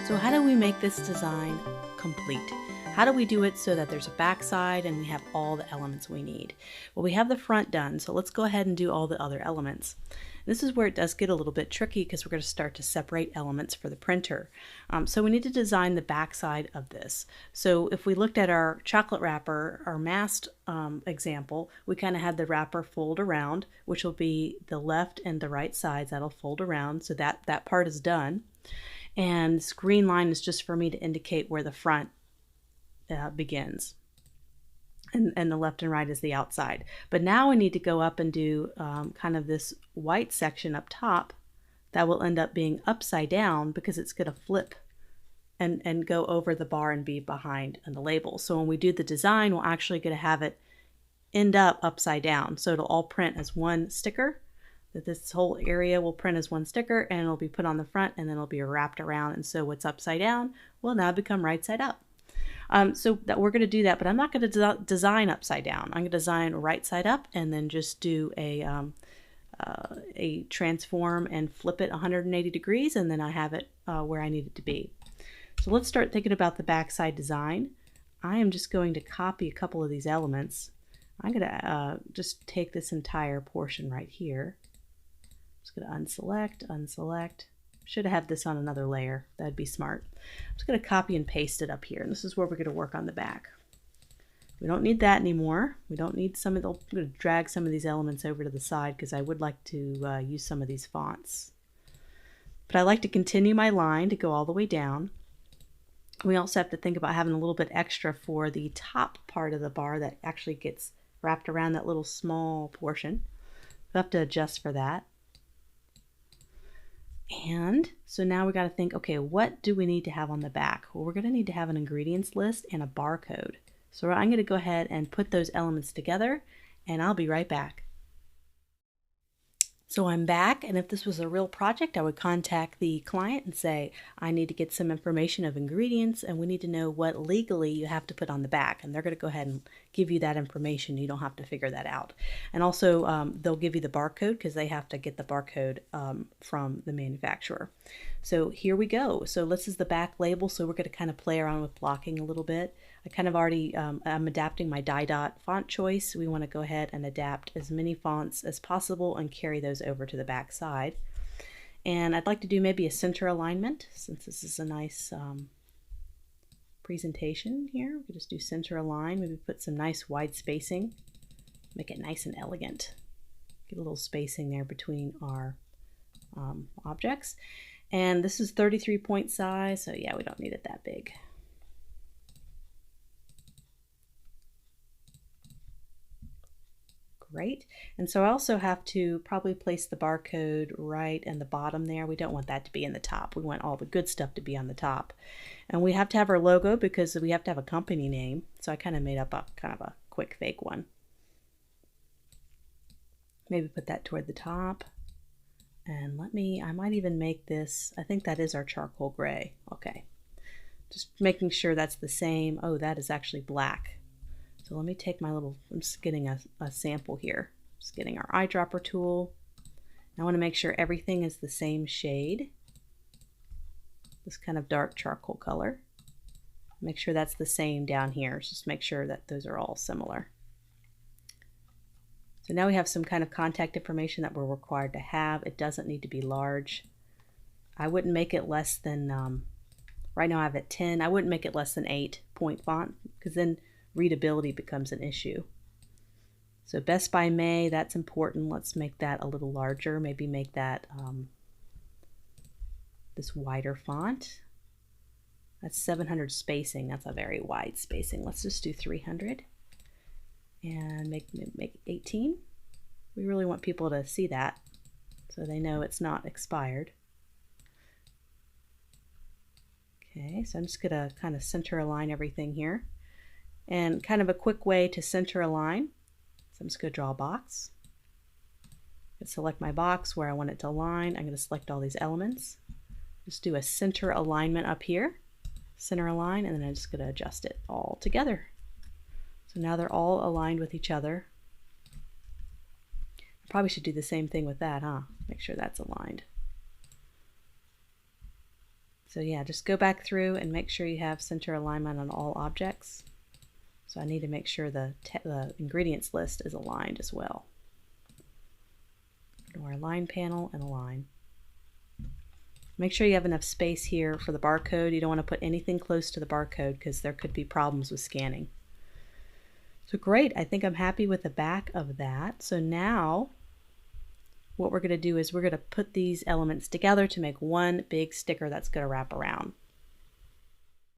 So how do we make this design complete? How do we do it so that there's a backside and we have all the elements we need? Well, we have the front done, so let's go ahead and do all the other elements. This is where it does get a little bit tricky because we're going to start to separate elements for the printer. So we need to design the backside of this. So if we looked at our chocolate wrapper, our mast example, we kind of had the wrapper fold around, which will be the left and the right sides that'll fold around. So that part is done. And this green line is just for me to indicate where the front begins. And the left and right is the outside. But now we need to go up and do kind of this white section up top that will end up being upside down because it's going to flip and go over the bar and be behind on the label. So when we do the design, we're actually going to have it end up upside down. So it'll all print as one sticker. That this whole area will print as one sticker and it'll be put on the front and then it'll be wrapped around. And so what's upside down will now become right side up. So that we're going to do that, but I'm not going to design upside down. I'm going to design right side up and then just do a transform and flip it 180 degrees and then I have it where I need it to be. So let's start thinking about the backside design. I am just going to copy a couple of these elements. I'm going to just take this entire portion right here. Just going to unselect. Should have had this on another layer. That'd be smart. I'm just going to copy and paste it up here. And this is where we're going to work on the back. We don't need that anymore. We don't need some of the, I'm going to drag some of these elements over to the side because I would like to use some of these fonts. But I like to continue my line to go all the way down. We also have to think about having a little bit extra for the top part of the bar that actually gets wrapped around that little small portion. We'll have to adjust for that. And so now we got to think, okay, what do we need to have on the back? Well, we're going to need to have an ingredients list and a barcode. So I'm going to go ahead and put those elements together and I'll be right back. So I'm back, and if this was a real project, I would contact the client and say, I need to get some information of ingredients and we need to know what legally you have to put on the back. And they're going to go ahead and give you that information. You don't have to figure that out. And also they'll give you the barcode because they have to get the barcode from the manufacturer. So here we go. So this is the back label. So we're going to kind of play around with blocking a little bit. I kind of already, I'm adapting my die dot font choice. We want to go ahead and adapt as many fonts as possible and carry those over to the back side. And I'd like to do maybe a center alignment since this is a nice presentation here. We can just do center align, maybe put some nice wide spacing, make it nice and elegant. Get a little spacing there between our objects. And this is 33 point size, so yeah, we don't need it that big. Great. And so I also have to probably place the barcode right in the bottom there. We don't want that to be in the top. We want all the good stuff to be on the top. And we have to have our logo because we have to have a company name. So I kind of made up a kind of a quick fake one. Maybe put that toward the top. And I might even make this, I think that is our charcoal gray. Okay. Just making sure that's the same. Oh, that is actually black. So let me take my little, I'm just getting a sample here. Just getting our eyedropper tool. I want to make sure everything is the same shade. This kind of dark charcoal color. Make sure that's the same down here. Just make sure that those are all similar. So now we have some kind of contact information that we're required to have. It doesn't need to be large. I wouldn't make it less than, right now I have it 10. I wouldn't make it less than 8-point font because then readability becomes an issue. So Best by May, that's important. Let's make that a little larger. Maybe make that this wider font. That's 700 spacing. That's a very wide spacing. Let's just do 300 and make 18. We really want people to see that so they know it's not expired. Okay, so I'm just gonna kind of center align everything here. And kind of a quick way to center align. So I'm just going to draw a box. Select my box where I want it to align. I'm going to select all these elements. Just do a center alignment up here. Center align, and then I'm just going to adjust it all together. So now they're all aligned with each other. I probably should do the same thing with that, huh? Make sure that's aligned. So yeah, just go back through and make sure you have center alignment on all objects. So I need to make sure the ingredients list is aligned as well. Go to our Align panel and Align. Make sure you have enough space here for the barcode. You don't want to put anything close to the barcode because there could be problems with scanning. So great, I think I'm happy with the back of that. So now what we're going to do is we're going to put these elements together to make one big sticker that's going to wrap around.